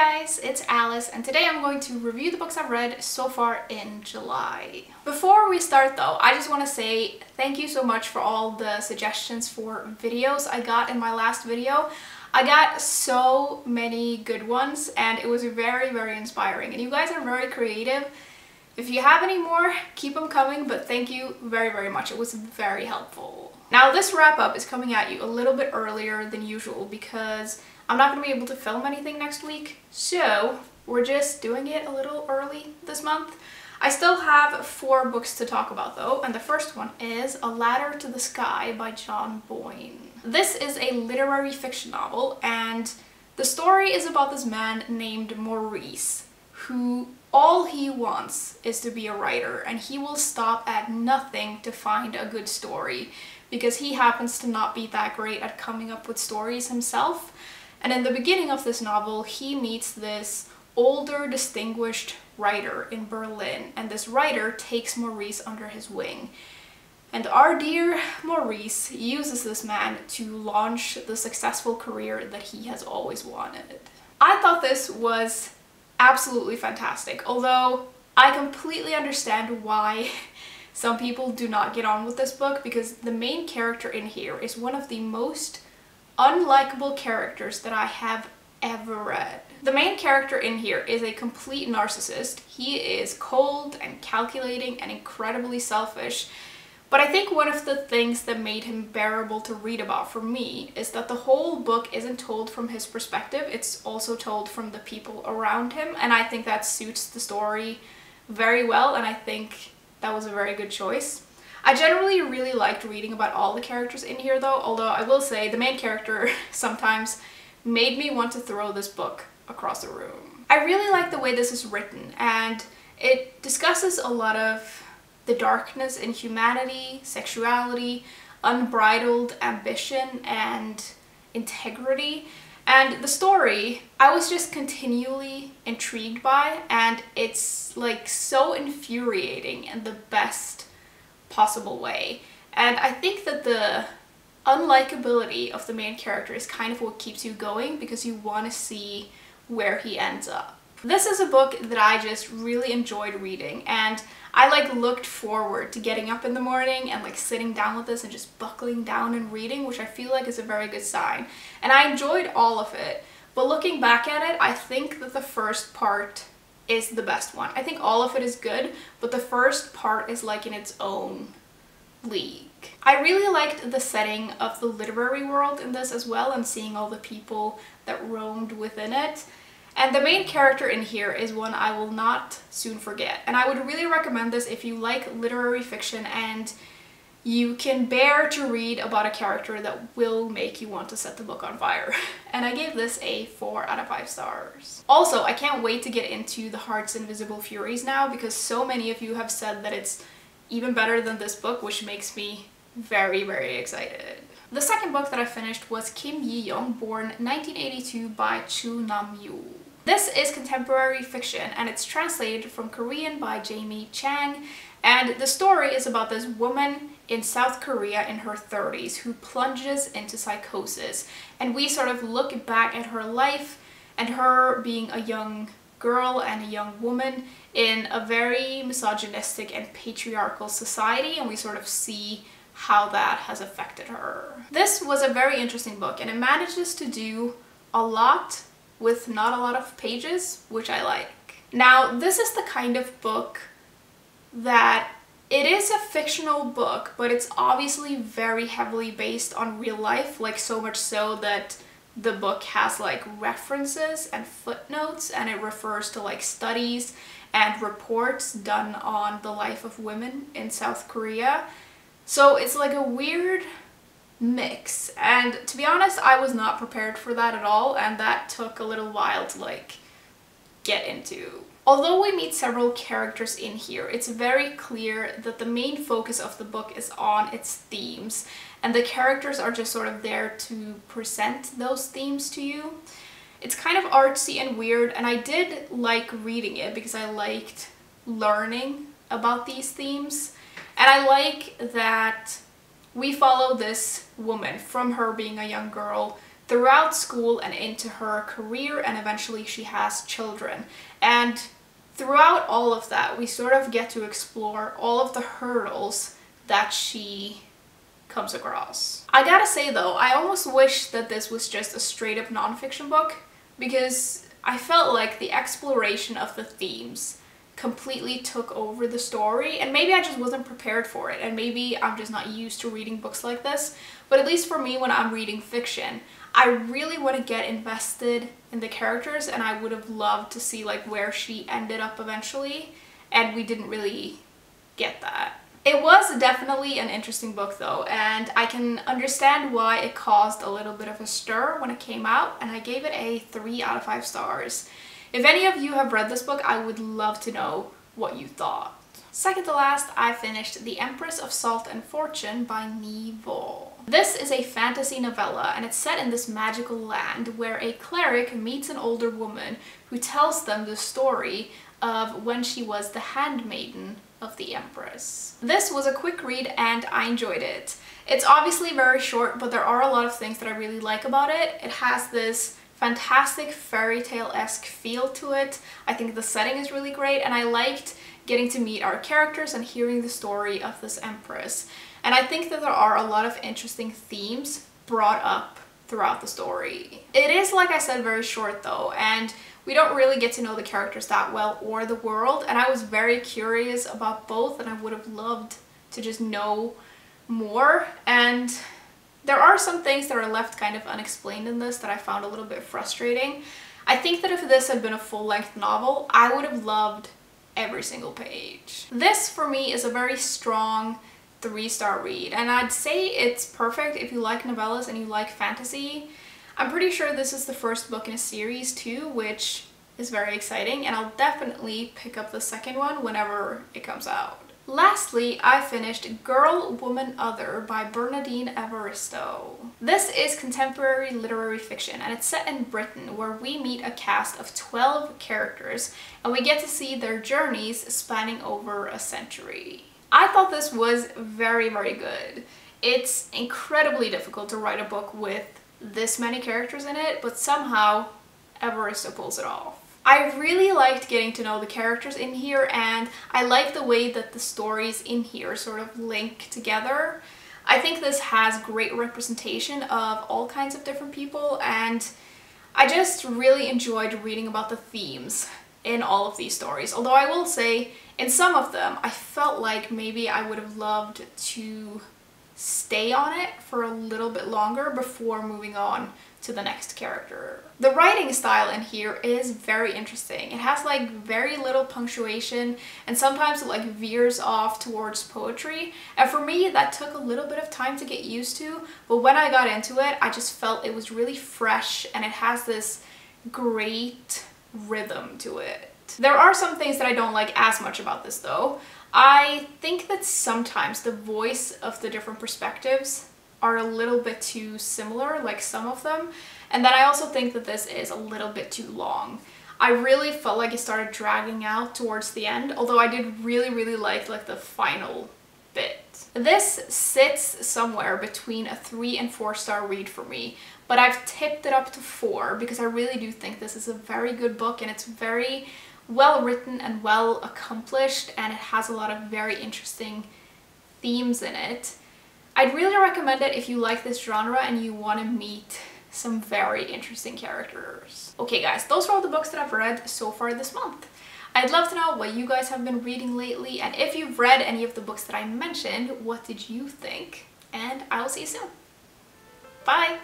guys, it's Alice, and today I'm going to review the books I've read so far in July. Before we start though, I just want to say thank you so much for all the suggestions for videos I got in my last video. I got so many good ones and it was very inspiring, and you guys are very creative. If you have any more, keep them coming, but thank you very much. It was very helpful. Now this wrap up is coming at you a little bit earlier than usual because I'm not going to be able to film anything next week, so we're just doing it a little early this month. I still have 4 books to talk about though, and the first one is A Ladder to the Sky by Yeon Born. This is a literary fiction novel, and the story is about this man named Maurice, who all he wants is to be a writer, and he will stop at nothing to find a good story because he happens to not be that great at coming up with stories himself. And in the beginning of this novel, he meets this older, distinguished writer in Berlin, and this writer takes Maurice under his wing. And our dear Maurice uses this man to launch the successful career that he has always wanted. I thought this was absolutely fantastic, although I completely understand why some people do not get on with this book, because the main character in here is one of the most unlikable characters that I have ever read. The main character in here is a complete narcissist. He is cold and calculating and incredibly selfish. But I think one of the things that made him bearable to read about for me is that the whole book isn't told from his perspective, it's also told from the people around him, and I think that suits the story very well, and I think that was a very good choice. I generally really liked reading about all the characters in here though, although I will say the main character sometimes made me want to throw this book across the room. I really like the way this is written, and it discusses a lot of the darkness in humanity, sexuality, unbridled ambition, and integrity. And the story, I was just continually intrigued by, and it's like so infuriating in the best possible way. And I think that the unlikability of the main character is kind of what keeps you going, because you want to see where he ends up. This is a book that I just really enjoyed reading, and I looked forward to getting up in the morning and sitting down with this and just buckling down and reading, which I feel like is a very good sign. And I enjoyed all of it, but looking back at it, I think that the first part is the best one. I think all of it is good, but the first part is in its own league. I really liked the setting of the literary world in this as well, and seeing all the people that roamed within it. And the main character in here is one I will not soon forget. And I would really recommend this if you like literary fiction and you can bear to read about a character that will make you want to set the book on fire. And I gave this a 4 out of 5 stars. Also, I can't wait to get into The Heart's Invisible Furies now, because so many of you have said that it's even better than this book, which makes me very excited. The second book that I finished was Yeon Born 1982 by Chu Nam-yu. This is contemporary fiction, and it's translated from Korean by Jamie Chang, and the story is about this woman in South Korea in her 30s who plunges into psychosis, and we sort of look back at her life and her being a young girl and a young woman in a very misogynistic and patriarchal society, and we sort of see how that has affected her. This was a very interesting book, and it manages to do a lot with not a lot of pages, which I like. Now, this is the kind of book that it is a fictional book, but it's obviously very heavily based on real life, so much so that the book has references and footnotes, and it refers to studies and reports done on the life of women in South Korea. So it's a weird mix, and to be honest, I was not prepared for that at all, and that took a little while to get into. Although we meet several characters in here, it's very clear that the main focus of the book is on its themes, and the characters are just sort of there to present those themes to you. It's kind of artsy and weird, and I did like reading it because I liked learning about these themes. And I like that we follow this woman from her being a young girl throughout school and into her career, and eventually she has children. And throughout all of that, we sort of get to explore all of the hurdles that she comes across. I gotta say though, I almost wish that this was just a straight up nonfiction book, because I felt like the exploration of the themes completely took over the story, and maybe I just wasn't prepared for it, and maybe I'm just not used to reading books like this. But at least for me, when I'm reading fiction, I really want to get invested in the characters, and I would have loved to see like where she ended up eventually, and we didn't really get that. It was definitely an interesting book though, and I can understand why it caused a little bit of a stir when it came out, and I gave it a 3 out of 5 stars. If any of you have read this book, I would love to know what you thought. Second to last, I finished The Empress of Salt and Fortune by Yeon. This is a fantasy novella, and it's set in this magical land where a cleric meets an older woman who tells them the story of when she was the handmaiden of the Empress. This was a quick read and I enjoyed it. It's obviously very short, but there are a lot of things that I really like about it. It has this fantastic fairy tale-esque feel to it. I think the setting is really great, and I liked getting to meet our characters and hearing the story of this Empress. And I think that there are a lot of interesting themes brought up throughout the story. It is, like I said, very short though, and we don't really get to know the characters that well or the world, and I was very curious about both, and I would have loved to just know more. And there are some things that are left kind of unexplained in this that I found a little bit frustrating. I think that if this had been a full-length novel, I would have loved every single page. This, for me, is a very strong 3-star read, and I'd say it's perfect if you like novellas and you like fantasy. I'm pretty sure this is the first book in a series too, which is very exciting, and I'll definitely pick up the second one whenever it comes out. Lastly, I finished Girl, Woman, Other by Bernardine Evaristo. This is contemporary literary fiction, and it's set in Britain, where we meet a cast of 12 characters and we get to see their journeys spanning over a century. I thought this was very, very good. It's incredibly difficult to write a book with this many characters in it, but somehow Evaristo pulls it off. I really liked getting to know the characters in here, and I like the way that the stories in here sort of link together. I think this has great representation of all kinds of different people, and I just really enjoyed reading about the themes in all of these stories. Although I will say, in some of them, I felt like maybe I would have loved to stay on it for a little bit longer before moving on to the next character. The writing style in here is very interesting. It has like very little punctuation, and sometimes it like veers off towards poetry, and for me that took a little bit of time to get used to, but when I got into it I just felt it was really fresh, and it has this great rhythm to it. There are some things that I don't like as much about this though. I think that sometimes the voice of the different perspectives are a little bit too similar, like some of them, and then I also think that this is a little bit too long. I really felt like it started dragging out towards the end, although I did really like the final bit. This sits somewhere between a 3 and 4-star read for me, but I've tipped it up to 4 because I really do think this is a very good book, and it's very well written and well accomplished, and it has a lot of very interesting themes in it. I'd really recommend it if you like this genre and you want to meet some very interesting characters. Okay guys, those are all the books that I've read so far this month. I'd love to know what you guys have been reading lately, and if you've read any of the books that I mentioned, what did you think? And I will see you soon. Bye!